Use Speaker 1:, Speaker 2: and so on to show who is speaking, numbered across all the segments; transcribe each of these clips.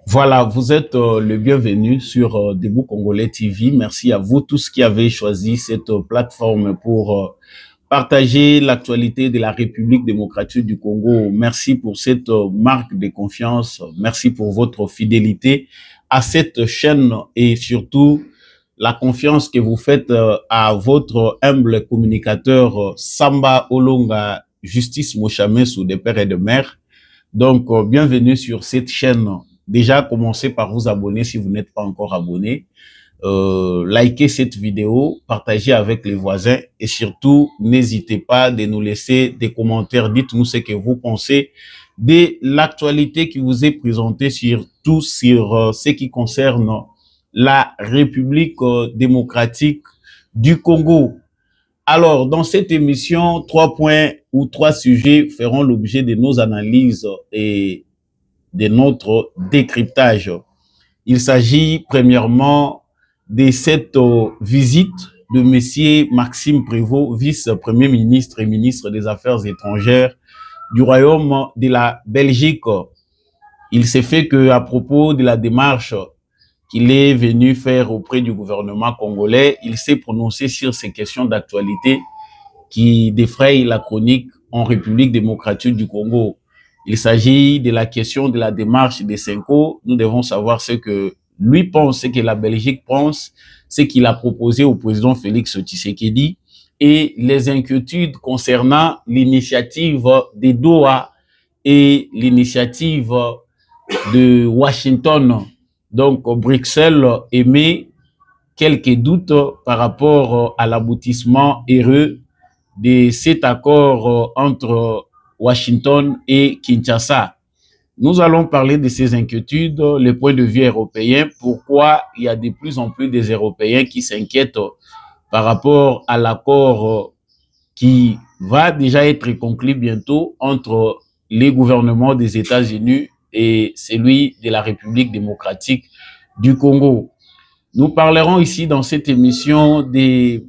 Speaker 1: Voilà, vous êtes le bienvenu sur Debout Congolais TV. Merci à vous tous qui avez choisi cette plateforme pour partager l'actualité de la République démocratique du Congo. Merci pour cette marque de confiance. Merci pour votre fidélité à cette chaîne et surtout la confiance que vous faites à votre humble communicateur Samba Olonga Justice Mochamesu des pères et de mères. Donc, bienvenue sur cette chaîne. Déjà, commencez par vous abonner si vous n'êtes pas encore abonné. Likez cette vidéo, partagez avec les voisins et surtout, n'hésitez pas de nous laisser des commentaires. Dites-nous ce que vous pensez de l'actualité qui vous est présentée, surtout sur ce qui concerne la République démocratique du Congo. Alors, dans cette émission, 3 points ou 3 sujets feront l'objet de nos analyses et de notre décryptage. Il s'agit premièrement de cette visite de M. Maxime Prévost, vice-premier ministre et ministre des Affaires étrangères du Royaume de la Belgique. Il s'est fait qu'à propos de la démarche qu'il est venu faire auprès du gouvernement congolais, il s'est prononcé sur ces questions d'actualité qui défrayent la chronique en République démocratique du Congo. Il s'agit de la question de la démarche des Cinco. Nous devons savoir ce que lui pense, ce que la Belgique pense, ce qu'il a proposé au président Félix Tshisekedi et les inquiétudes concernant l'initiative de Doha et l'initiative de Washington. Donc, Bruxelles émet quelques doutes par rapport à l'aboutissement heureux de cet accord entre Washington et Kinshasa. Nous allons parler de ces inquiétudes, les points de vue européens, pourquoi il y a de plus en plus des Européens qui s'inquiètent par rapport à l'accord qui va déjà être conclu bientôt entre les gouvernements des États-Unis et celui de la République démocratique du Congo. Nous parlerons ici dans cette émission de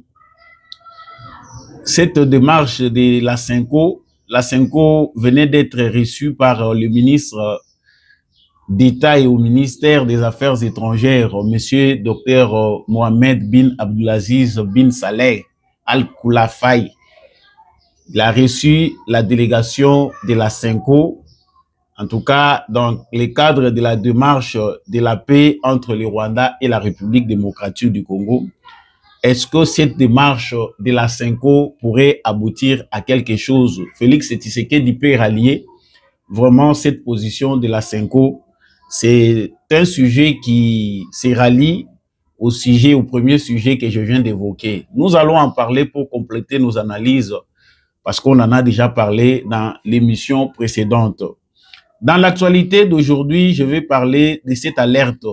Speaker 1: cette démarche de la Cinco. La Cinco venait d'être reçue par le ministre d'État et au ministère des Affaires étrangères, monsieur Dr Mohamed bin Abdulaziz bin Saleh Al-Khulafai. Il a reçu la délégation de la Cinco, en tout cas dans le cadre de la démarche de la paix entre le Rwanda et la République démocratique du Congo. Est-ce que cette démarche de la Cinco pourrait aboutir à quelque chose? Félix Tshisekedi peut rallier vraiment cette position de la Cinco. C'est un sujet qui se rallie au premier sujet que je viens d'évoquer. Nous allons en parler pour compléter nos analyses parce qu'on en a déjà parlé dans l'émission précédente. Dans l'actualité d'aujourd'hui, je vais parler de cette alerte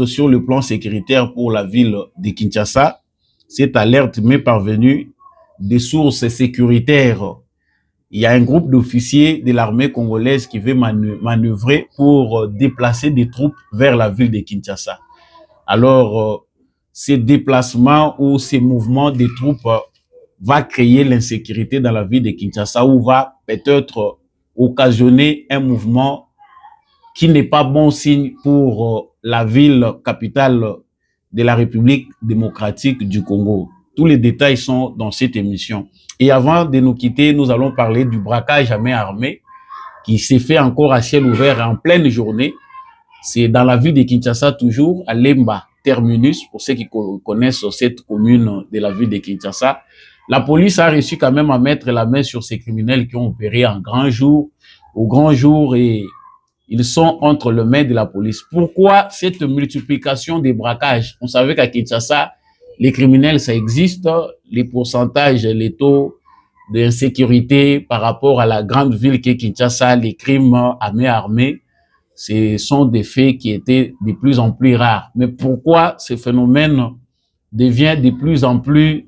Speaker 1: sur le plan sécuritaire pour la ville de Kinshasa. Cette alerte m'est parvenue des sources sécuritaires. Il y a un groupe d'officiers de l'armée congolaise qui veut manœuvrer pour déplacer des troupes vers la ville de Kinshasa. Alors, ces déplacements ou ces mouvements des troupes va créer l'insécurité dans la ville de Kinshasa ou va peut-être occasionner un mouvement qui n'est pas bon signe pour la ville capitale de la République démocratique du Congo. Tous les détails sont dans cette émission. Et avant de nous quitter, nous allons parler du braquage à main armée qui s'est fait encore à ciel ouvert en pleine journée. C'est dans la ville de Kinshasa toujours, à Lemba, terminus, pour ceux qui connaissent cette commune de la ville de Kinshasa. La police a réussi quand même à mettre la main sur ces criminels qui ont opéré en grand jour, au grand jour, et ils sont entre les mains de la police. Pourquoi cette multiplication des braquages? On savait qu'à Kinshasa, les criminels, ça existe, les pourcentages, les taux d'insécurité par rapport à la grande ville qu'est Kinshasa, les crimes à main armée, ce sont des faits qui étaient de plus en plus rares. Mais pourquoi ce phénomène devient de plus en plus,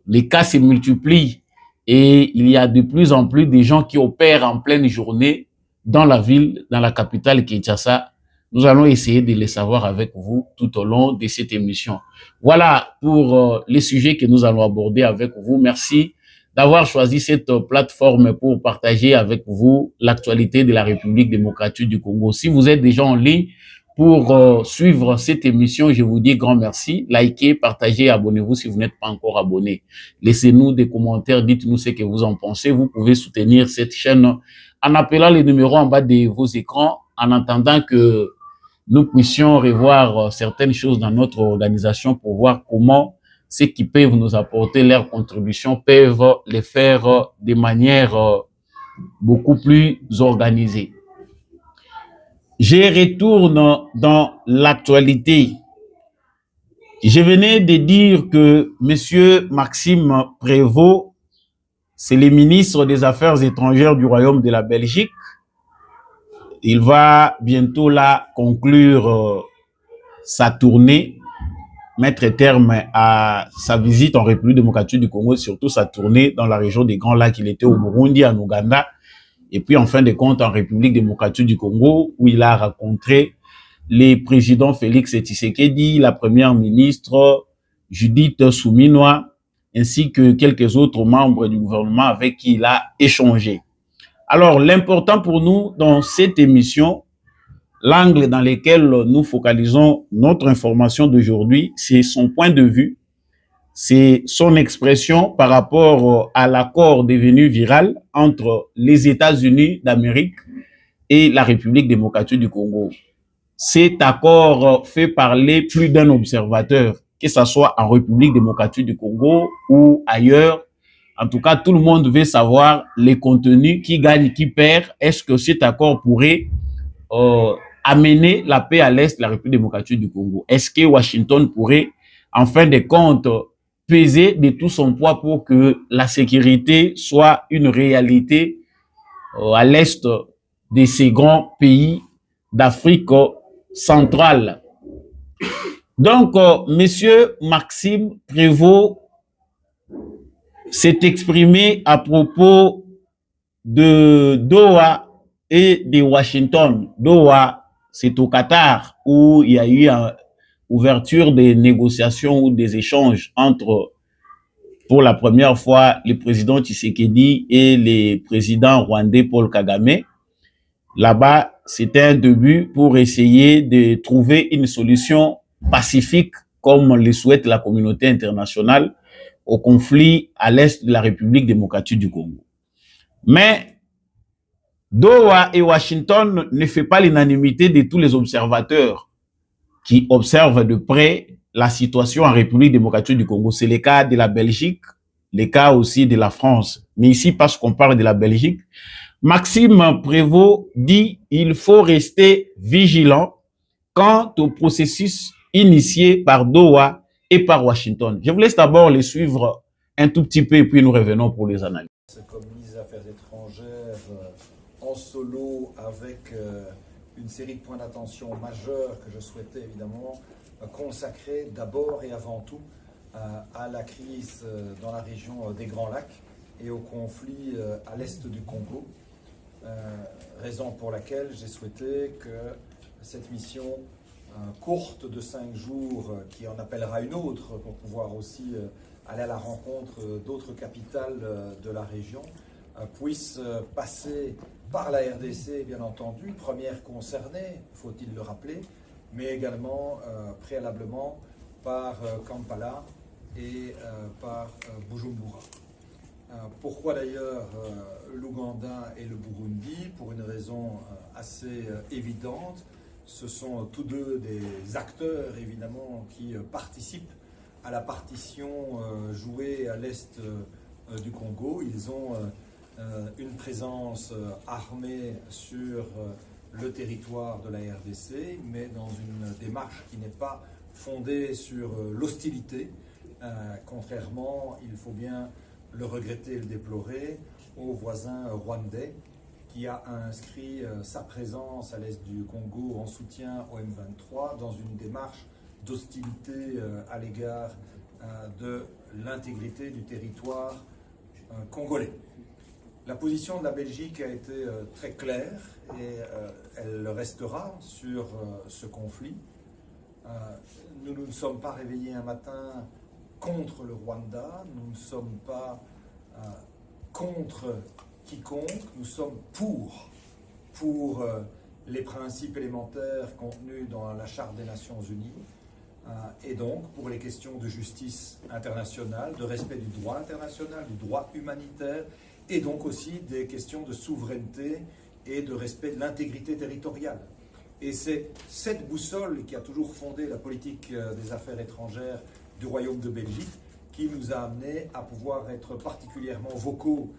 Speaker 1: les cas se multiplient et il y a de plus en plus de gens qui opèrent en pleine journée dans la ville, dans la capitale Kinshasa. Nous allons essayer de les savoir avec vous tout au long de cette émission. Voilà pour les sujets que nous allons aborder avec vous. Merci d'avoir choisi cette plateforme pour partager avec vous l'actualité de la République démocratique du Congo. Si vous êtes déjà en ligne pour suivre cette émission, je vous dis grand merci. Likez, partagez, abonnez-vous si vous n'êtes pas encore abonné. Laissez-nous des commentaires, dites-nous ce que vous en pensez. Vous pouvez soutenir cette chaîne en appelant les numéros en bas de vos écrans, en attendant que nous puissions revoir certaines choses dans notre organisation pour voir comment ceux qui peuvent nous apporter leur contribution peuvent les faire de manière beaucoup plus organisée. Je retourne dans l'actualité. Je venais de dire que M. Maxime Prévost, c'est le ministre des Affaires étrangères du Royaume de la Belgique. Il va bientôt là conclure sa tournée, mettre terme à sa visite en République démocratique du Congo, surtout sa tournée dans la région des Grands Lacs. Il était au Burundi, en Ouganda, et puis en fin de compte en République démocratique du Congo, où il a rencontré les présidents Félix Tshisekedi, la première ministre Judith Suminwa, ainsi que quelques autres membres du gouvernement avec qui il a échangé. Alors, l'important pour nous dans cette émission, l'angle dans lequel nous focalisons notre information d'aujourd'hui, c'est son point de vue, c'est son expression par rapport à l'accord devenu viral entre les États-Unis d'Amérique et la République démocratique du Congo. Cet accord fait parler plus d'un observateur, que ce soit en République démocratique du Congo ou ailleurs. En tout cas, tout le monde veut savoir les contenus, qui gagne, qui perd. Est-ce que cet accord pourrait amener la paix à l'Est de la République démocratique du Congo? Est-ce que Washington pourrait, en fin de compte, peser de tout son poids pour que la sécurité soit une réalité à l'Est de ces grands pays d'Afrique centrale? Donc, Monsieur Maxime Prévost s'est exprimé à propos de Doha et de Washington. Doha, c'est au Qatar où il y a eu une ouverture des négociations ou des échanges entre, pour la première fois, le président Tshisekedi et le président rwandais Paul Kagame. Là-bas, c'était un début pour essayer de trouver une solution pacifique, comme le souhaite la communauté internationale, au conflit à l'est de la République démocratique du Congo. Mais Doha et Washington ne font pas l'unanimité de tous les observateurs qui observent de près la situation en République démocratique du Congo. C'est le cas de la Belgique, le cas aussi de la France. Mais ici, parce qu'on parle de la Belgique, Maxime Prévost dit qu'il faut rester vigilant quant au processus initié par Doha et par Washington. Je vous laisse d'abord les suivre un tout petit peu et puis nous revenons pour les analyses.
Speaker 2: Comme ministre des Affaires étrangères en solo avec une série de points d'attention majeurs que je souhaitais évidemment consacrer d'abord et avant tout à la crise dans la région des Grands Lacs et au conflit à l'est du Congo. Raison pour laquelle j'ai souhaité que cette mission courte de 5 jours, qui en appellera une autre pour pouvoir aussi aller à la rencontre d'autres capitales de la région, puisse passer par la RDC, bien entendu, première concernée, faut-il le rappeler, mais également préalablement par Kampala et par Bujumbura. Pourquoi d'ailleurs l'Ouganda et le Burundi? Pour une raison assez évidente. Ce sont tous deux des acteurs, évidemment, qui participent à la partition jouée à l'est du Congo. Ils ont une présence armée sur le territoire de la RDC, mais dans une démarche qui n'est pas fondée sur l'hostilité, contrairement, il faut bien le regretter et le déplorer, au voisin rwandais, qui a inscrit sa présence à l'est du Congo en soutien au M23 dans une démarche d'hostilité à l'égard de l'intégrité du territoire congolais. La position de la Belgique a été très claire et elle le restera sur ce conflit. Nous ne nous sommes pas réveillés un matin contre le Rwanda, nous ne sommes pas contre quiconque, nous sommes pour les principes élémentaires contenus dans la Charte des Nations Unies, et donc pour les questions de justice internationale, de respect du droit international, du droit humanitaire, et donc aussi des questions de souveraineté et de respect de l'intégrité territoriale. Et c'est cette boussole qui a toujours fondé la politique des affaires étrangères du Royaume de Belgique qui nous a amenés à pouvoir être particulièrement vocaux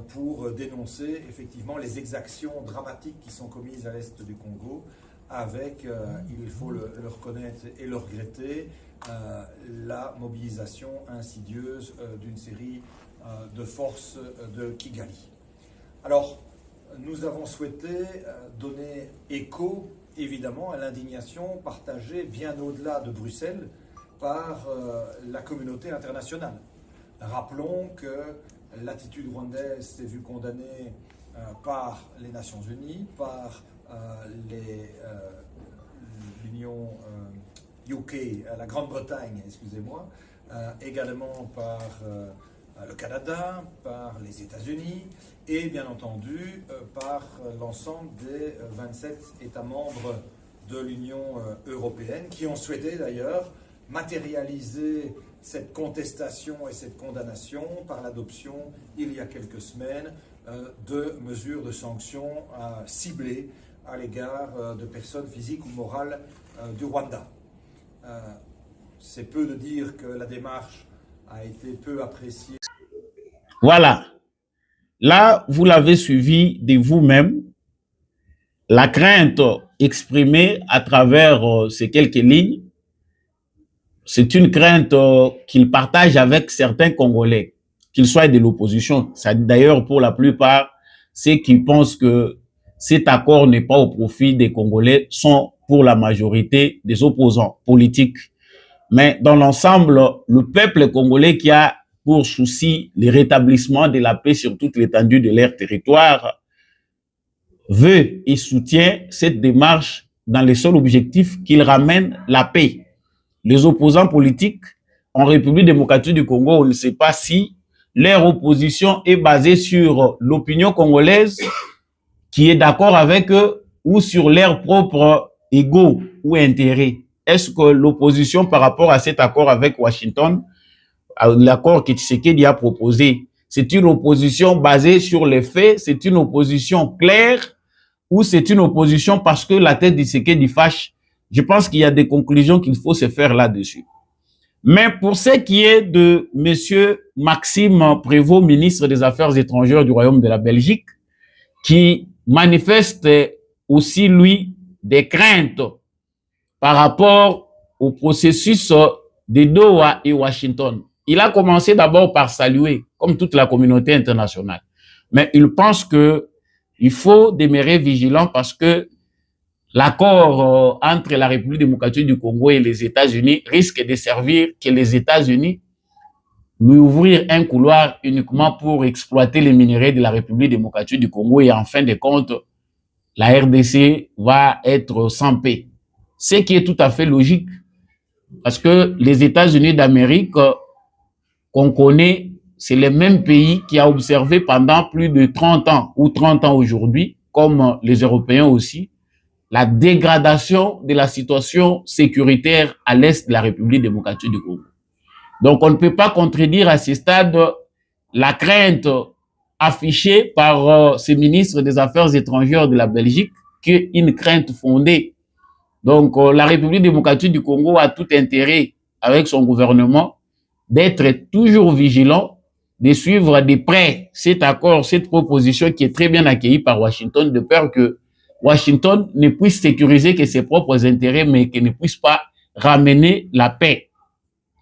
Speaker 2: pour dénoncer effectivement les exactions dramatiques qui sont commises à l'est du Congo, avec, il faut le reconnaître et le regretter, la mobilisation insidieuse d'une série de forces de Kigali. Alors, nous avons souhaité donner écho, évidemment, à l'indignation partagée bien au-delà de Bruxelles par la communauté internationale. Rappelons que l'attitude rwandaise s'est vue condamnée par les Nations Unies, par l'Union UK, la Grande-Bretagne, excusez-moi, également par le Canada, par les États-Unis et bien entendu par l'ensemble des 27 États membres de l'Union européenne qui ont souhaité d'ailleurs matérialiser cette contestation et cette condamnation par l'adoption, il y a quelques semaines, de mesures de sanctions ciblées à l'égard de personnes physiques ou morales du Rwanda. C'est peu de dire que la démarche a été peu appréciée.
Speaker 1: Voilà. Là, vous l'avez suivi de vous-même. La crainte exprimée à travers ces quelques lignes, c'est une crainte qu'il partage avec certains Congolais, qu'ils soient de l'opposition. D'ailleurs, pour la plupart, ceux qui pensent que cet accord n'est pas au profit des Congolais sont pour la majorité des opposants politiques. Mais dans l'ensemble, le peuple congolais qui a pour souci le rétablissement de la paix sur toute l'étendue de leur territoire veut et soutient cette démarche dans le seul objectif qu'il ramène la paix. Les opposants politiques en République démocratique du Congo, on ne sait pas si leur opposition est basée sur l'opinion congolaise qui est d'accord avec eux ou sur leur propre ego ou intérêt. Est-ce que l'opposition par rapport à cet accord avec Washington, l'accord que Tshisekedi a proposé, c'est une opposition basée sur les faits, c'est une opposition claire ou c'est une opposition parce que la tête de Tshisekedi fâche? Je pense qu'il y a des conclusions qu'il faut se faire là-dessus. Mais pour ce qui est de M. Maxime Prévost, ministre des Affaires étrangères du Royaume de la Belgique, qui manifeste aussi, lui, des craintes par rapport au processus de Doha et Washington. Il a commencé d'abord par saluer, comme toute la communauté internationale. Mais il pense qu'il faut demeurer vigilant parce que l'accord entre la République démocratique du Congo et les États-Unis risque de servir que les États-Unis lui ouvrir un couloir uniquement pour exploiter les minerais de la République démocratique du Congo et en fin de compte, la RDC va être sans paix. Ce qui est tout à fait logique parce que les États-Unis d'Amérique qu'on connaît, c'est le même pays qui a observé pendant plus de 30 ans ou 30 ans aujourd'hui, comme les Européens aussi, la dégradation de la situation sécuritaire à l'est de la République démocratique du Congo. Donc, on ne peut pas contredire à ce stade la crainte affichée par ce ministre des Affaires étrangères de la Belgique, qui est une crainte fondée. Donc, la République démocratique du Congo a tout intérêt, avec son gouvernement, d'être toujours vigilant, de suivre de près cet accord, cette proposition qui est très bien accueillie par Washington, de peur que Washington ne puisse sécuriser que ses propres intérêts, mais qu'il ne puisse pas ramener la paix.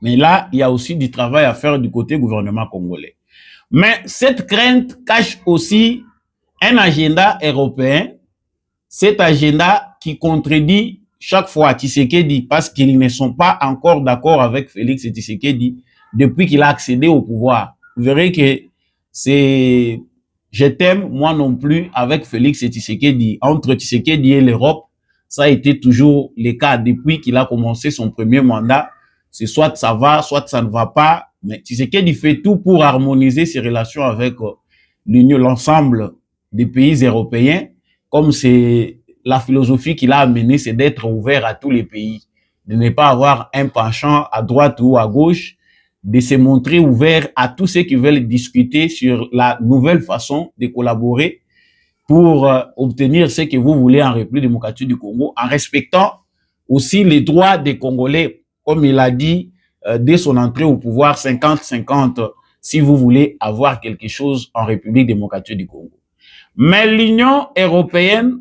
Speaker 1: Mais là, il y a aussi du travail à faire du côté gouvernement congolais. Mais cette crainte cache aussi un agenda européen, cet agenda qui contredit chaque fois Tshisekedi parce qu'ils ne sont pas encore d'accord avec Félix Tshisekedi depuis qu'il a accédé au pouvoir. Vous verrez que c'est... Je t'aime, moi non plus, avec Félix Tshisekedi. Entre Tshisekedi et l'Europe, ça a été toujours le cas depuis qu'il a commencé son premier mandat. c'est soit ça va, soit ça ne va pas. Mais Tshisekedi fait tout pour harmoniser ses relations avec l'Union, l'ensemble des pays européens, comme c'est la philosophie qu'il a amenée, c'est d'être ouvert à tous les pays, de ne pas avoir un penchant à droite ou à gauche, de se montrer ouvert à tous ceux qui veulent discuter sur la nouvelle façon de collaborer pour obtenir ce que vous voulez en République démocratique du Congo, en respectant aussi les droits des Congolais, comme il a dit dès son entrée au pouvoir, 50-50, si vous voulez avoir quelque chose en République démocratique du Congo. Mais l'Union européenne,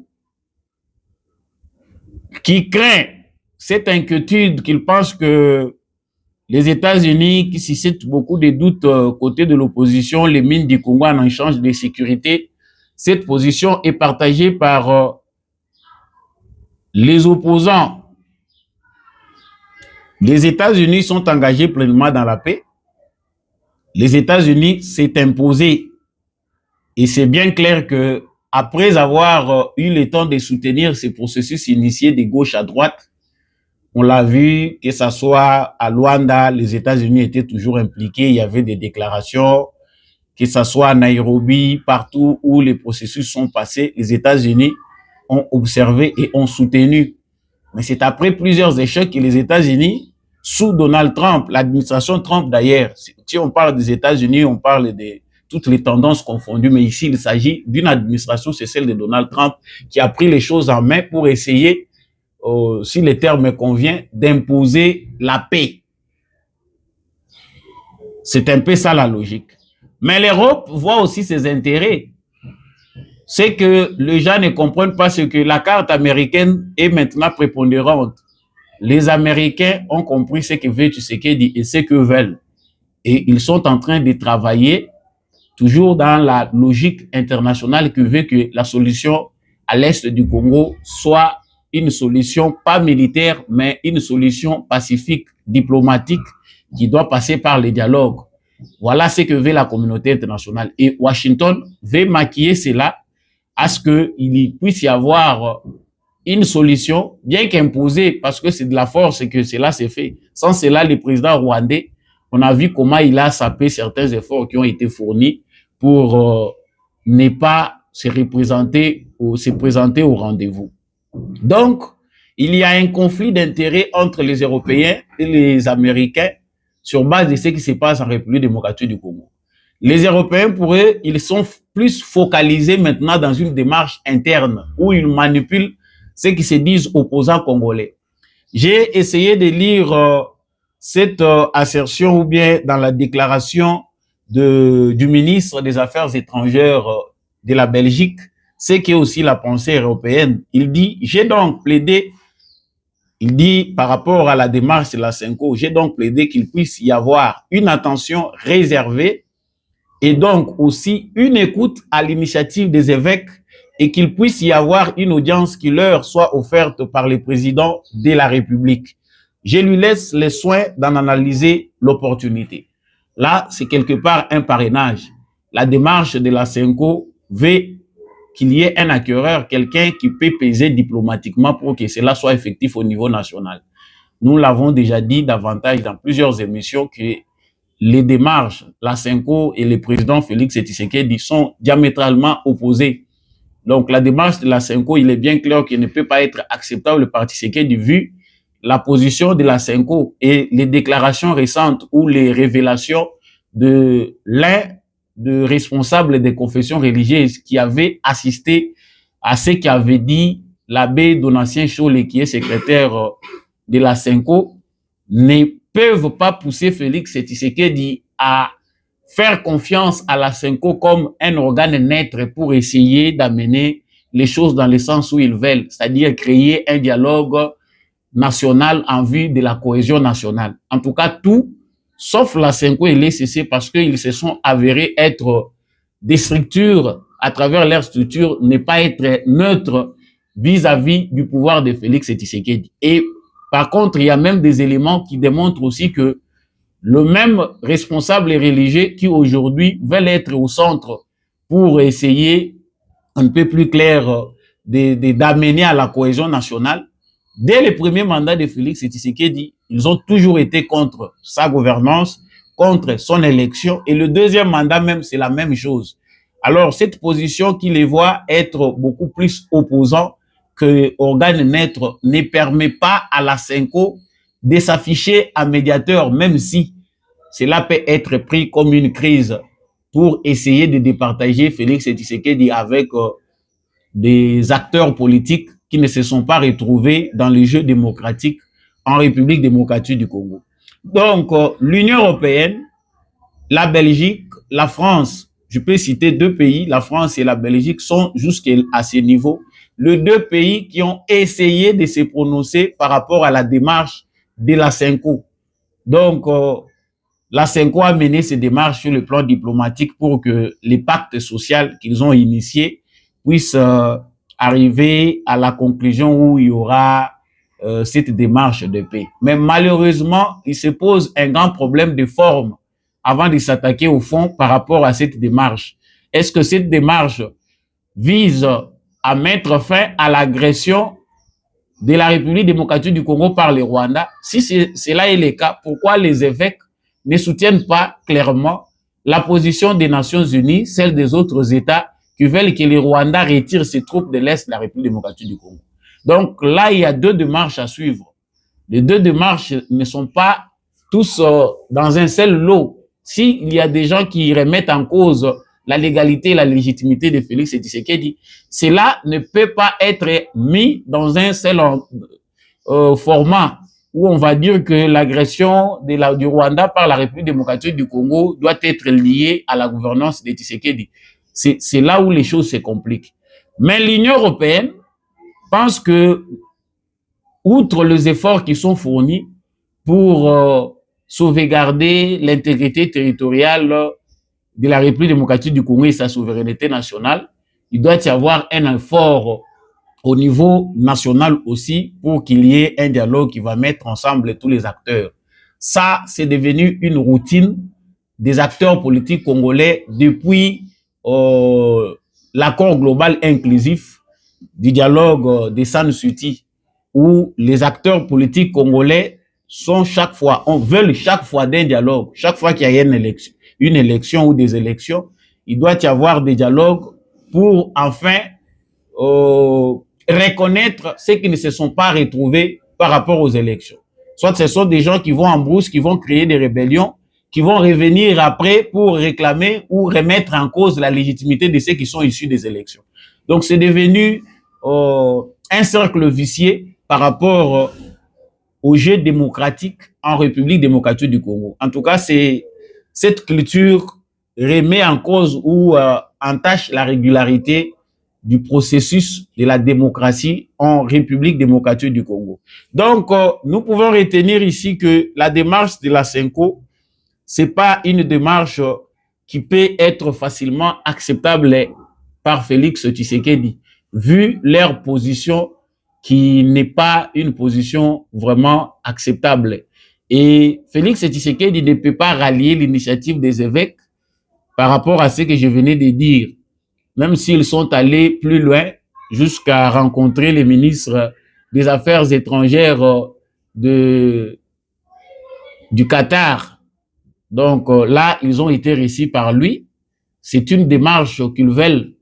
Speaker 1: qui craint cette inquiétude, qu'il pense que les États-Unis, qui suscitent beaucoup de doutes côté de l'opposition, les mines du Congo en échange de sécurité, cette position est partagée par les opposants. Les États-Unis sont engagés pleinement dans la paix. Les États-Unis s'est imposé. Et c'est bien clair que après avoir eu le temps de soutenir ces processus initiés de gauche à droite, on l'a vu, que ce soit à Luanda, les États-Unis étaient toujours impliqués, il y avait des déclarations, que ce soit à Nairobi, partout où les processus sont passés, les États-Unis ont observé et ont soutenu. Mais c'est après plusieurs échecs que les États-Unis, sous Donald Trump, l'administration Trump d'ailleurs, si on parle des États-Unis, on parle de toutes les tendances confondues, mais ici il s'agit d'une administration, c'est celle de Donald Trump, qui a pris les choses en main pour essayer, si le terme convient, d'imposer la paix. C'est un peu ça la logique. Mais l'Europe voit aussi ses intérêts. C'est que les gens ne comprennent pas ce que la carte américaine est maintenant prépondérante. Les Américains ont compris ce que veut Tshisekedi et ce que veulent. Et ils sont en train de travailler toujours dans la logique internationale qui veut que la solution à l'est du Congo soit une solution pas militaire, mais une solution pacifique, diplomatique, qui doit passer par le dialogue. Voilà ce que veut la communauté internationale. Et Washington veut maquiller cela à ce qu'il puisse y avoir une solution, bien qu'imposée, parce que c'est de la force que cela s'est fait. Sans cela, le président rwandais, on a vu comment il a sapé certains efforts qui ont été fournis pour ne pas se représenter ou se présenter au rendez-vous. Donc, il y a un conflit d'intérêts entre les Européens et les Américains sur base de ce qui se passe en République démocratique du Congo. Les Européens, pour eux, ils sont plus focalisés maintenant dans une démarche interne où ils manipulent ceux qui se disent opposants congolais. J'ai essayé de lire cette assertion ou bien dans la déclaration du ministre des Affaires étrangères de la Belgique, c'est qui est aussi la pensée européenne. Il dit, j'ai donc plaidé, il dit par rapport à la démarche de la CENCO, j'ai donc plaidé qu'il puisse y avoir une attention réservée et donc aussi une écoute à l'initiative des évêques et qu'il puisse y avoir une audience qui leur soit offerte par le président de la République. Je lui laisse les soins d'en analyser l'opportunité. Là, c'est quelque part un parrainage. La démarche de la CENCO veut qu'il y ait un acquéreur, quelqu'un qui peut peser diplomatiquement pour que cela soit effectif au niveau national. Nous l'avons déjà dit davantage dans plusieurs émissions que les démarches, la CENCO et le président Félix Tshisekedi sont diamétralement opposés. Donc la démarche de la CENCO, il est bien clair qu'elle ne peut pas être acceptable par Tshisekedi vu la position de la CENCO et les déclarations récentes ou les révélations de l'un de responsables des confessions religieuses qui avait assisté à ce qu'avait dit l'abbé Donatien Cholé, qui est secrétaire de la CENCO, ne peuvent pas pousser Félix Tshisekedi à faire confiance à la CENCO comme un organe neutre pour essayer d'amener les choses dans le sens où ils veulent, c'est-à-dire créer un dialogue national en vue de la cohésion nationale. En tout cas, tout, sauf la CENCO et l'ECC, parce qu'ils se sont avérés être des structures, à travers leur structure, ne pas être neutres vis-à-vis du pouvoir de Félix Tshisekedi. Et par contre, il y a même des éléments qui démontrent aussi que le même responsable religieux qui aujourd'hui veulent être au centre pour essayer un peu plus clair d'amener à la cohésion nationale, dès le premier mandat de Félix Tshisekedi, ils ont toujours été contre sa gouvernance, contre son élection. Et le deuxième mandat même, c'est la même chose. Alors, cette position qui les voit être beaucoup plus opposants que organe neutre ne permet pas à la Senko de s'afficher en médiateur, même si cela peut être pris comme une crise pour essayer de départager Félix Tshisekedi avec des acteurs politiques qui ne se sont pas retrouvés dans le jeu démocratique en République démocratique du Congo. Donc, l'Union européenne, la Belgique, la France, je peux citer deux pays, la France et la Belgique sont jusqu'à ce niveau, les deux pays qui ont essayé de se prononcer par rapport à la démarche de la Senko. Donc, la Senko a mené ces démarches sur le plan diplomatique pour que les pactes sociaux qu'ils ont initiés puissent arriver à la conclusion où il y aura cette démarche de paix. Mais malheureusement, il se pose un grand problème de forme avant de s'attaquer au fond par rapport à cette démarche. Est-ce que cette démarche vise à mettre fin à l'agression de la République démocratique du Congo par le Rwanda? Si cela est le cas, pourquoi les évêques ne soutiennent pas clairement la position des Nations Unies, celle des autres États qui veulent que le Rwanda retire ses troupes de l'Est de la République démocratique du Congo? Donc là, il y a deux démarches à suivre. Les deux démarches ne sont pas tous dans un seul lot. S'il y a des gens qui remettent en cause la légalité et la légitimité de Félix Tshisekedi, cela ne peut pas être mis dans un seul format où on va dire que l'agression du Rwanda par la République démocratique du Congo doit être liée à la gouvernance de Tshisekedi. C'est là où les choses se compliquent. Mais l'Union européenne pense que, outre les efforts qui sont fournis pour sauvegarder l'intégrité territoriale de la République démocratique du Congo et sa souveraineté nationale, il doit y avoir un effort au niveau national aussi pour qu'il y ait un dialogue qui va mettre ensemble tous les acteurs. Ça, c'est devenu une routine des acteurs politiques congolais depuis l'accord global inclusif du dialogue de San Suti, où les acteurs politiques congolais sont veulent chaque fois d'un dialogue. Chaque fois qu'il y a une élection ou des élections, il doit y avoir des dialogues pour enfin reconnaître ceux qui ne se sont pas retrouvés par rapport aux élections. Soit ce sont des gens qui vont en brousse, qui vont créer des rébellions, qui vont revenir après pour réclamer ou remettre en cause la légitimité de ceux qui sont issus des élections. Donc c'est devenu un cercle vicieux par rapport au jeu démocratique en République démocratique du Congo. En tout cas, cette culture remet en cause ou entache la régularité du processus de la démocratie en République démocratique du Congo. Donc, nous pouvons retenir ici que la démarche de la Senko, c'est pas une démarche qui peut être facilement acceptable par Félix Tshisekedi, vu leur position qui n'est pas une position vraiment acceptable. Et Félix Tshisekedi ne peut pas rallier l'initiative des évêques par rapport à ce que je venais de dire, même s'ils sont allés plus loin jusqu'à rencontrer les ministres des Affaires étrangères du Qatar. Donc là, ils ont été reçus par lui. C'est une démarche qu'ils veulent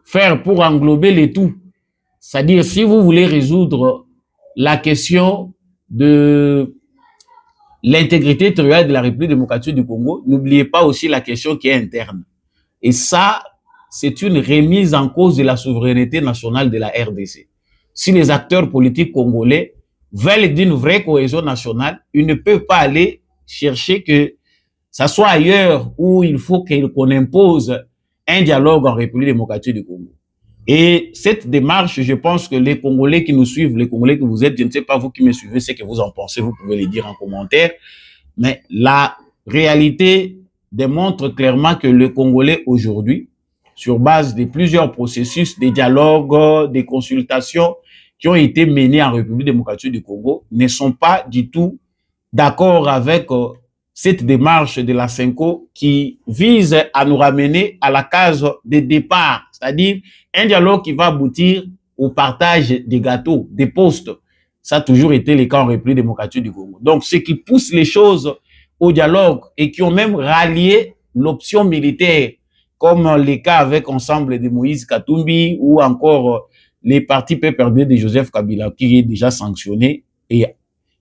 Speaker 1: faire pour englober les tout. C'est-à-dire, si vous voulez résoudre la question de l'intégrité territoriale de la République démocratique du Congo, n'oubliez pas aussi la question qui est interne. Et ça, c'est une remise en cause de la souveraineté nationale de la RDC. Si les acteurs politiques congolais veulent d'une vraie cohésion nationale, ils ne peuvent pas aller chercher que ça soit ailleurs où il faut qu'on impose un dialogue en République démocratique du Congo. Et cette démarche, je pense que les Congolais qui nous suivent, les Congolais que vous êtes, je ne sais pas vous qui me suivez, ce que vous en pensez, vous pouvez le dire en commentaire, mais la réalité démontre clairement que les Congolais aujourd'hui, sur base de plusieurs processus, des dialogues, des consultations qui ont été menés en République démocratique du Congo, ne sont pas du tout d'accord avec cette démarche de la Senko qui vise à nous ramener à la case de départ, c'est-à-dire un dialogue qui va aboutir au partage des gâteaux, des postes, Ça a toujours été le cas en République démocratique du Congo. Donc, ce qui pousse les choses au dialogue et qui ont même rallié l'option militaire, comme les cas avec Ensemble de Moïse Katumbi ou encore les partis PPRD de Joseph Kabila, qui est déjà sanctionné et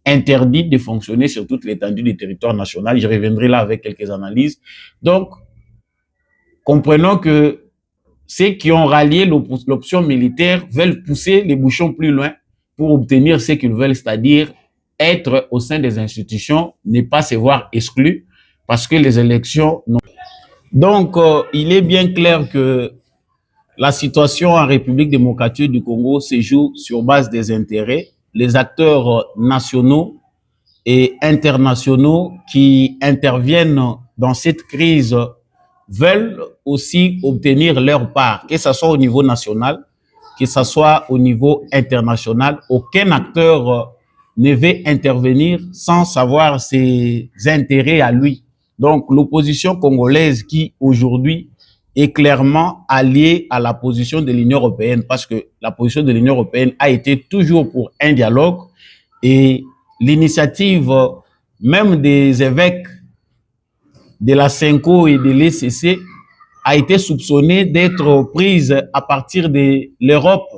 Speaker 1: interdit de fonctionner sur toute l'étendue du territoire national. Je reviendrai là avec quelques analyses. Donc, comprenons que ceux qui ont rallié l'option militaire veulent pousser les bouchons plus loin pour obtenir ce qu'ils veulent, c'est-à-dire être au sein des institutions, ne pas se voir exclus parce que les élections... Donc, il est bien clair que la situation en République démocratique du Congo se joue sur base des intérêts. Les acteurs nationaux et internationaux qui interviennent dans cette crise veulent aussi obtenir leur part, que ce soit au niveau national, que ce soit au niveau international. Aucun acteur ne veut intervenir sans savoir ses intérêts à lui. Donc, l'opposition congolaise qui, aujourd'hui, est clairement alliée à la position de l'Union européenne, parce que la position de l'Union européenne a été toujours pour un dialogue, et l'initiative même des évêques de la CENCO et de l'ECC a été soupçonnée d'être prise à partir de l'Europe.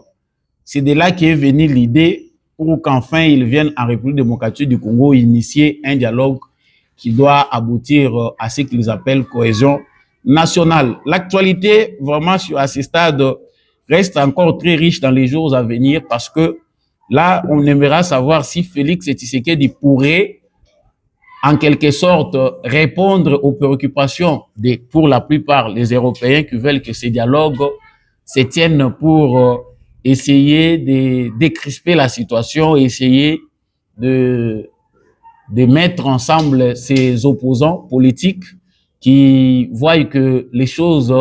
Speaker 1: C'est de là qu'est venue l'idée pour qu'enfin ils viennent en République démocratique du Congo initier un dialogue qui doit aboutir à ce qu'ils appellent cohésion nationale. L'actualité, vraiment, à ce stade, reste encore très riche dans les jours à venir, parce que là, on aimera savoir si Félix Tshisekedi pourrait, en quelque sorte, répondre aux préoccupations pour la plupart, les Européens qui veulent que ces dialogues se tiennent pour essayer de décrisper la situation, essayer de mettre ensemble ces opposants politiques qui voient que les choses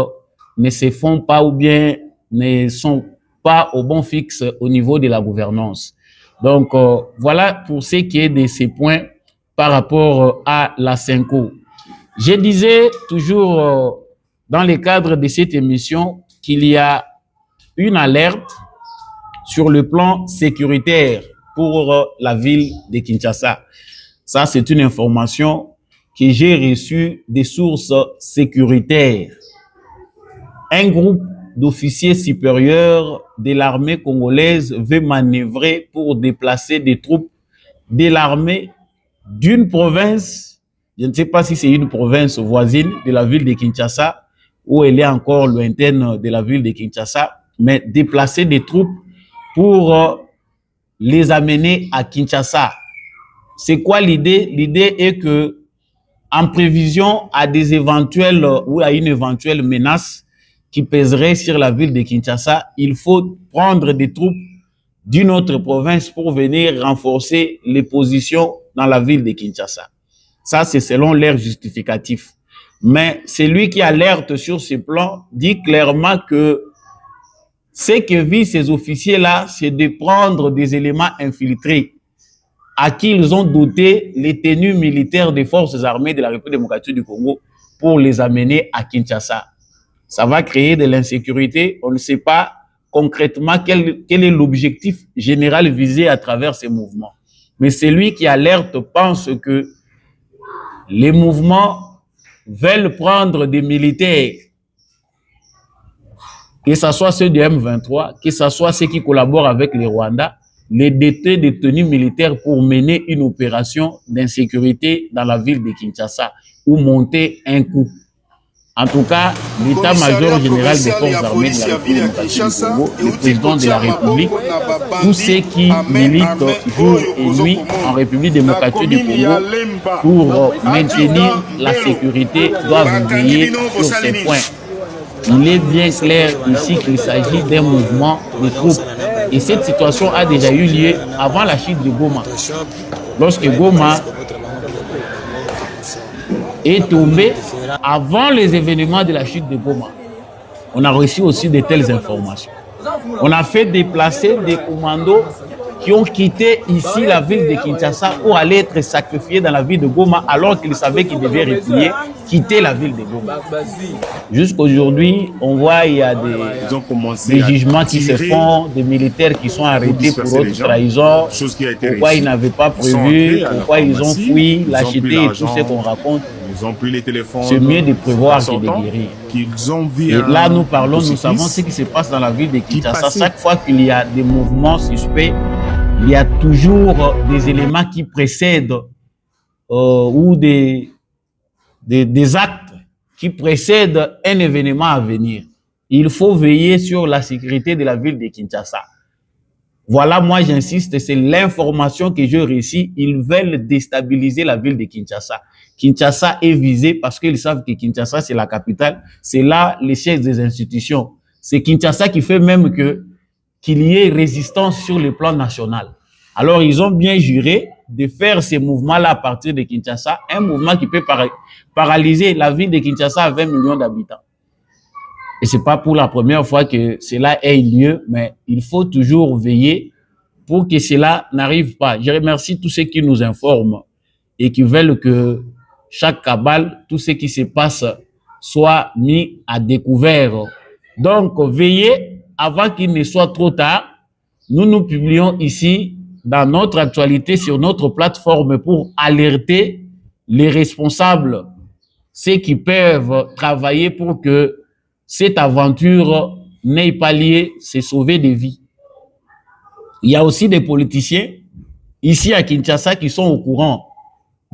Speaker 1: ne se font pas ou bien ne sont pas au bon fixe au niveau de la gouvernance. Donc, voilà pour ce qui est de ces points par rapport à la CENCO. Je disais toujours dans le cadre de cette émission qu'il y a une alerte sur le plan sécuritaire pour la ville de Kinshasa. Ça, c'est une information que j'ai reçue des sources sécuritaires. Un groupe d'officiers supérieurs de l'armée congolaise veut manœuvrer pour déplacer des troupes de l'armée d'une province, je ne sais pas si c'est une province voisine de la ville de Kinshasa ou elle est encore lointaine de la ville de Kinshasa, mais déplacer des troupes pour les amener à Kinshasa. C'est quoi l'idée? L'idée est que, en prévision à des éventuelles ou à une éventuelle menace qui pèserait sur la ville de Kinshasa, il faut prendre des troupes d'une autre province pour venir renforcer les positions dans la ville de Kinshasa. Ça, c'est selon leur justificatif. Mais celui qui alerte sur ce plan dit clairement que ce que visent ces officiers-là, c'est de prendre des éléments infiltrés à qui ils ont doté les tenues militaires des forces armées de la République démocratique du Congo pour les amener à Kinshasa. Ça va créer de l'insécurité. On ne sait pas concrètement quel est l'objectif général visé à travers ces mouvements. Mais celui qui alerte pense que les mouvements veulent prendre des militaires, que ce soit ceux du M23, que ce soit ceux qui collaborent avec les Rwandais, les doter de tenues militaires pour mener une opération d'insécurité dans la ville de Kinshasa ou monter un coup. En tout cas, l'état-major général des forces armées de la République démocratique du Congo, le président de la République, tous ceux qui militent jour et nuit en République démocratique du Congo pour maintenir la sécurité doivent veiller sur ces points. Il est bien clair ici qu'il s'agit d'un mouvement de troupes. Et cette situation a déjà eu lieu avant la chute de Goma. Lorsque Goma est tombé avant les événements de la chute de Goma, on a reçu aussi de telles informations. On a fait déplacer des commandos qui ont quitté ici la ville de Kinshasa pour aller être sacrifiés dans la ville de Goma alors qu'ils savaient qu'ils devaient replier, quitter la ville de Goma. Jusqu'aujourd'hui, on voit il y a des jugements qui se font, des militaires qui sont arrêtés pour haute trahison, pourquoi ils n'avaient pas prévu, pourquoi ils ont fui, lâcheté et tout ce qu'on raconte.
Speaker 3: Ils ont pris les téléphones.
Speaker 1: C'est mieux de prévoir que de guérir. Et là, nous parlons, nous savons ce qui se passe dans la ville de Kinshasa. Chaque fois qu'il y a des mouvements suspects, il y a toujours des éléments qui précèdent ou des actes qui précèdent un événement à venir. Il faut veiller sur la sécurité de la ville de Kinshasa. Voilà, moi j'insiste, c'est l'information que je réussis. Ils veulent déstabiliser la ville de Kinshasa. Kinshasa est visée parce qu'ils savent que Kinshasa c'est la capitale. C'est là les sièges des institutions. C'est Kinshasa qui fait même qu'il y ait résistance sur le plan national. Alors ils ont bien juré de faire ces mouvements-là à partir de Kinshasa, un mouvement qui peut paralyser la ville de Kinshasa à 20 millions d'habitants. Et c'est pas pour la première fois que cela ait lieu, mais il faut toujours veiller pour que cela n'arrive pas. Je remercie tous ceux qui nous informent et qui veulent que chaque cabale, tout ce qui se passe soit mis à découvert. Donc, veillez avant qu'il ne soit trop tard. Nous publions ici dans notre actualité sur notre plateforme pour alerter les responsables, ceux qui peuvent travailler pour que cette aventure n'ait pas lieu, c'est sauver des vies. Il y a aussi des politiciens ici à Kinshasa qui sont au courant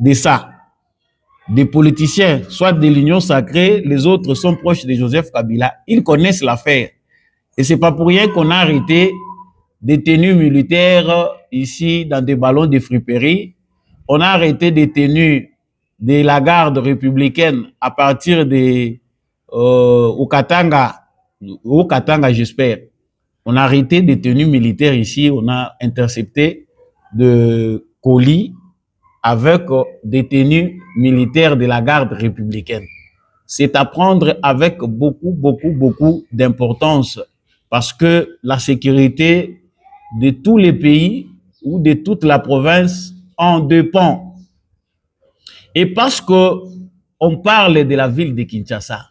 Speaker 1: de ça. Des politiciens, soit de l'Union sacrée, les autres sont proches de Joseph Kabila. Ils connaissent l'affaire. Et c'est pas pour rien qu'on a arrêté des tenues militaires ici dans des ballons de friperie. On a arrêté des tenues de la garde républicaine à partir de au Katanga, j'espère. On a arrêté des tenues militaires ici, on a intercepté de colis avec des tenues militaires de la garde républicaine. C'est à prendre avec beaucoup d'importance parce que la sécurité de tous les pays ou de toute la province en dépend. Et parce que on parle de la ville de Kinshasa,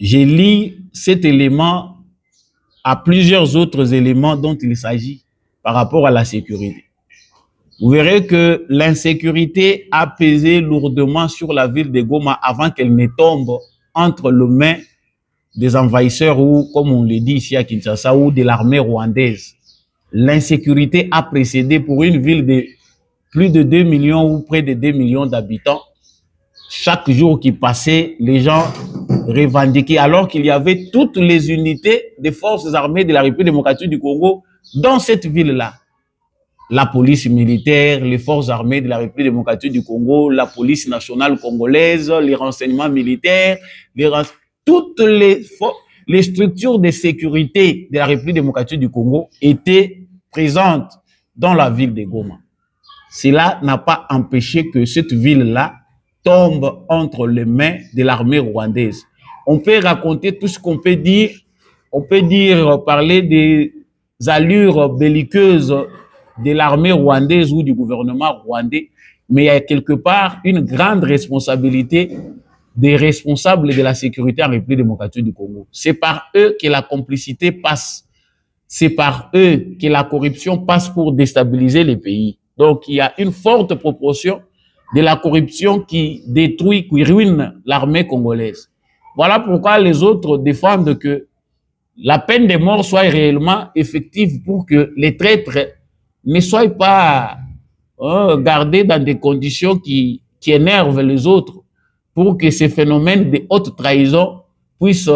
Speaker 1: je lis cet élément à plusieurs autres éléments dont il s'agit par rapport à la sécurité. Vous verrez que l'insécurité a pesé lourdement sur la ville de Goma avant qu'elle ne tombe entre les mains des envahisseurs ou, comme on le dit ici à Kinshasa, ou de l'armée rwandaise. L'insécurité a précédé pour une ville de plus de 2 millions ou près de 2 millions d'habitants. Chaque jour qui passait, les gens revendiquaient, alors qu'il y avait toutes les unités des forces armées de la République démocratique du Congo dans cette ville-là. La police militaire, les forces armées de la République démocratique du Congo, la police nationale congolaise, les renseignements militaires, toutes les structures de sécurité de la République démocratique du Congo étaient présentes dans la ville de Goma. Cela n'a pas empêché que cette ville-là tombe entre les mains de l'armée rwandaise. On peut raconter tout ce qu'on peut dire. On peut dire, parler des allures belliqueuses de l'armée rwandaise ou du gouvernement rwandais, mais il y a quelque part une grande responsabilité des responsables de la sécurité en République démocratique du Congo. C'est par eux que la complicité passe. C'est par eux que la corruption passe pour déstabiliser les pays. Donc, il y a une forte proportion de la corruption qui détruit, qui ruine l'armée congolaise. Voilà pourquoi les autres défendent que la peine de mort soit réellement effective pour que les traîtres ne soient pas gardés dans des conditions qui énervent les autres, pour que ces phénomènes de haute trahison puissent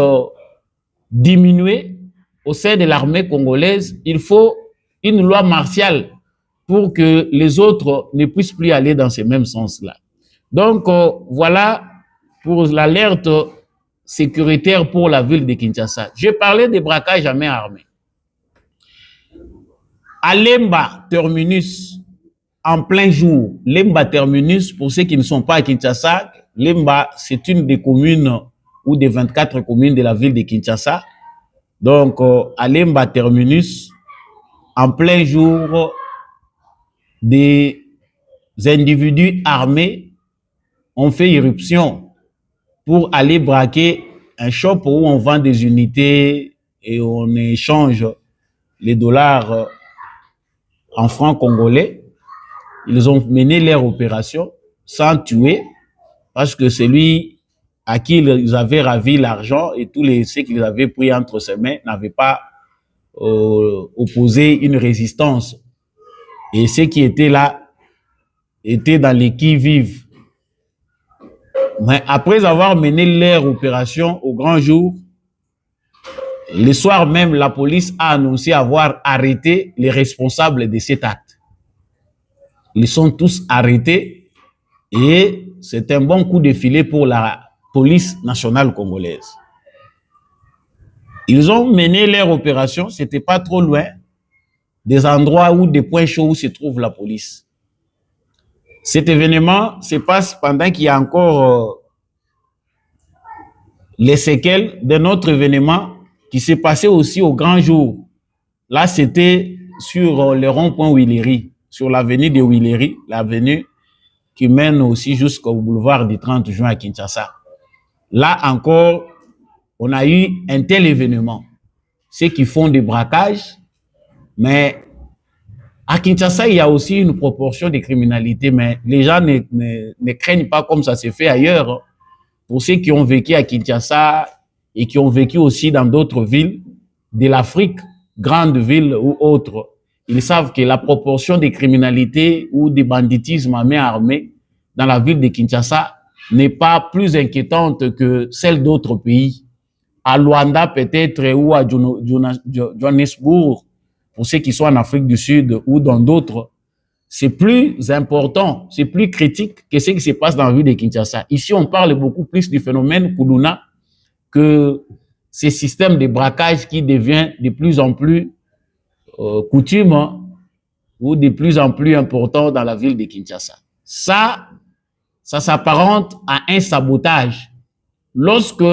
Speaker 1: diminuer au sein de l'armée congolaise. Il faut une loi martiale pour que les autres ne puissent plus aller dans ce même sens-là. Donc, voilà pour l'alerte sécuritaire pour la ville de Kinshasa. Je parlais des braquages à main armée. À Lemba Terminus, en plein jour, Lemba Terminus, pour ceux qui ne sont pas à Kinshasa, Lemba, c'est une des communes ou des 24 communes de la ville de Kinshasa. Donc, à Lemba Terminus, en plein jour, des individus armés ont fait irruption pour aller braquer un shop où on vend des unités et on échange les dollars en francs congolais. Ils ont mené leur opération sans tuer parce que celui à qui ils avaient ravi l'argent et tous ceux qu'ils avaient pris entre ses mains n'avaient pas opposé une résistance. Et ceux qui étaient là étaient dans les qui-vive. Mais après avoir mené leur opération au grand jour, le soir même, la police a annoncé avoir arrêté les responsables de cet acte. Ils sont tous arrêtés et c'est un bon coup de filet pour la police nationale congolaise. Ils ont mené leur opération, c'était pas trop loin des endroits où des points chauds où se trouve la police. Cet événement se passe pendant qu'il y a encore les séquelles d'un autre événement qui s'est passé aussi au grand jour. Là, c'était sur le rond-point Willery, sur l'avenue de Willery, l'avenue qui mène aussi jusqu'au boulevard du 30 juin à Kinshasa. Là encore, on a eu un tel événement. Ceux qui font des braquages, mais à Kinshasa, il y a aussi une proportion de criminalité, mais les gens ne craignent pas comme ça se fait ailleurs. Pour ceux qui ont vécu à Kinshasa et qui ont vécu aussi dans d'autres villes de l'Afrique, grandes villes ou autres, ils savent que la proportion de criminalité ou de banditisme à main armée dans la ville de Kinshasa n'est pas plus inquiétante que celle d'autres pays. À Luanda peut-être ou à Johannesburg, pour ceux qui sont en Afrique du Sud ou dans d'autres, c'est plus important, c'est plus critique que ce qui se passe dans la ville de Kinshasa. Ici, on parle beaucoup plus du phénomène Koulouna que ces systèmes de braquage qui devient de plus en plus coutume ou de plus en plus important dans la ville de Kinshasa. Ça s'apparente à un sabotage. Lorsque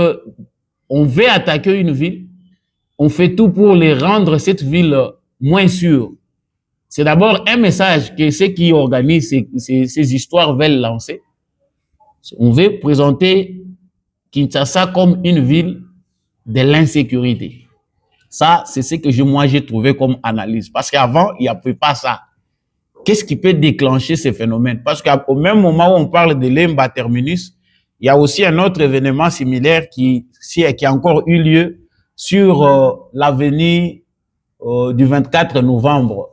Speaker 1: on veut attaquer une ville, on fait tout pour les rendre cette ville moins sûre. C'est d'abord un message que ceux qui organisent ces histoires veulent lancer. On veut présenter Kinshasa comme une ville de l'insécurité. Ça, c'est ce que moi j'ai trouvé comme analyse. Parce qu'avant, il n'y avait pas ça. Qu'est-ce qui peut déclencher ces phénomènes? Parce qu'au même moment où on parle de l'Emba Terminus, il y a aussi un autre événement similaire qui a encore eu lieu sur l'avenue du 24 novembre.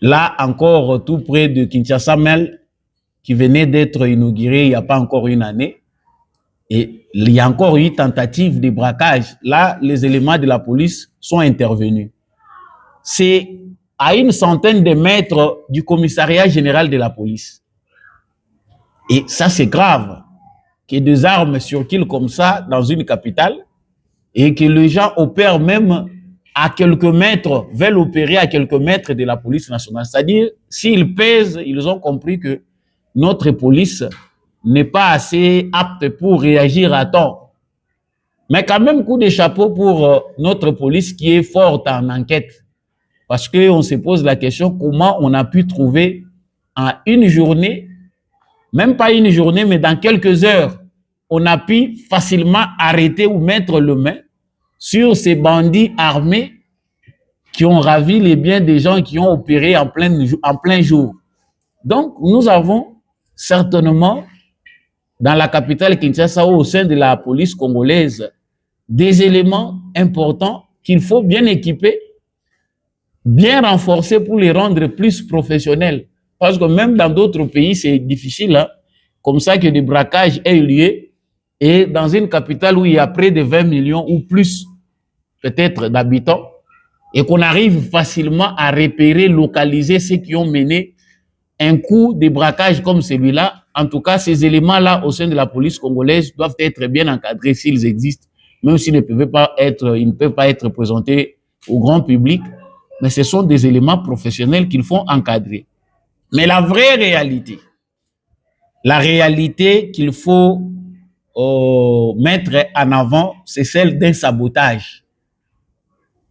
Speaker 1: Là encore, tout près de Kinshasa Mel, qui venait d'être inauguré il n'y a pas encore une année. Et il y a encore eu tentative de braquage. Là, les éléments de la police sont intervenus. C'est à une centaine de mètres du commissariat général de la police. Et ça, c'est grave, que des armes circulent comme ça dans une capitale et que les gens opèrent même à quelques mètres, veulent opérer à quelques mètres de la police nationale. C'est-à-dire, s'ils pèsent, ils ont compris que notre police n'est pas assez apte pour réagir à temps. Mais quand même, coup de chapeau pour notre police qui est forte en enquête. Parce qu'on se pose la question, comment on a pu trouver en une journée, même pas une journée, mais dans quelques heures, on a pu facilement arrêter ou mettre le main sur ces bandits armés qui ont ravi les biens des gens qui ont opéré en plein jour. Donc, nous avons certainement, dans la capitale Kinshasa, au sein de la police congolaise, des éléments importants qu'il faut bien équiper, bien renforcer pour les rendre plus professionnels. Parce que même dans d'autres pays, c'est difficile, hein, comme ça que des braquages aient lieu. Et dans une capitale où il y a près de 20 millions ou plus, peut-être, d'habitants, et qu'on arrive facilement à repérer, localiser ceux qui ont mené un coup de braquage comme celui-là. En tout cas, ces éléments-là, au sein de la police congolaise, doivent être bien encadrés s'ils existent, même s'ils ne peuvent pas être présentés au grand public. Mais ce sont des éléments professionnels qu'il faut encadrer. Mais la vraie réalité, la réalité qu'il faut mettre en avant, c'est celle d'un sabotage,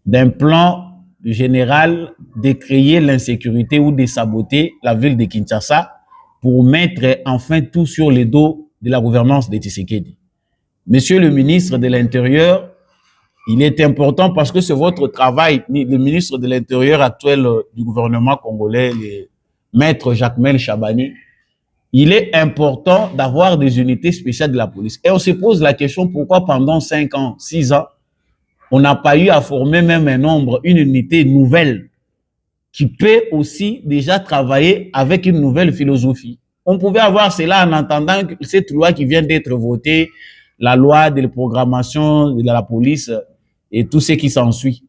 Speaker 1: d'un plan général de créer l'insécurité ou de saboter la ville de Kinshasa pour mettre enfin tout sur le dos de la gouvernance de Tshisekedi. Monsieur le ministre de l'Intérieur, il est important parce que c'est votre travail, le ministre de l'Intérieur actuel du gouvernement congolais, le maître Jacmel Chabani. Il est important d'avoir des unités spéciales de la police. Et on se pose la question pourquoi pendant 5 ans, 6 ans, on n'a pas eu à former même une unité nouvelle qui peut aussi déjà travailler avec une nouvelle philosophie. On pouvait avoir cela en entendant cette loi qui vient d'être votée, la loi de la programmation de la police et tout ce qui s'ensuit.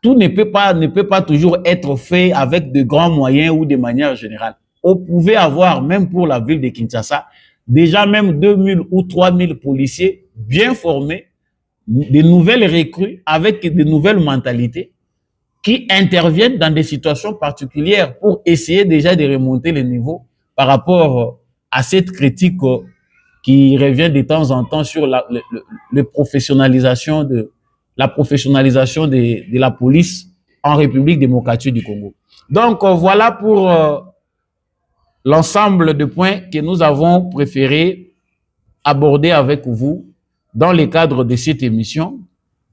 Speaker 1: Tout ne peut pas toujours être fait avec de grands moyens ou de manière générale. On pouvait avoir, même pour la ville de Kinshasa, déjà même 2000 ou 3000 policiers bien formés, de nouvelles recrues avec de nouvelles mentalités qui interviennent dans des situations particulières pour essayer déjà de remonter le niveau par rapport à cette critique qui revient de temps en temps sur la professionnalisation de la police en République démocratique du Congo. Donc voilà pour l'ensemble de points que nous avons préféré aborder avec vous dans le cadre de cette émission.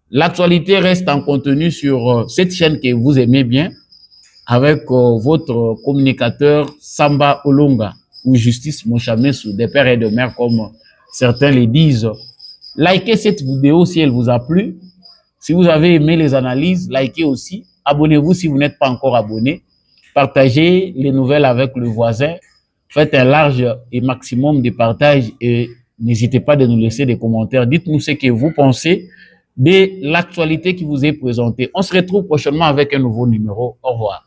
Speaker 1: L'actualité reste en contenu sur cette chaîne que vous aimez bien avec votre communicateur Samba Olonga ou Justice Monchamesou, des pères et de mères comme certains le disent. Likez cette vidéo si elle vous a plu. Si vous avez aimé les analyses, likez aussi. Abonnez-vous si vous n'êtes pas encore abonné. Partagez les nouvelles avec le voisin. Faites un large et maximum de partage et n'hésitez pas de nous laisser des commentaires. Dites-nous ce que vous pensez de l'actualité qui vous est présentée. On se retrouve prochainement avec un nouveau numéro. Au revoir.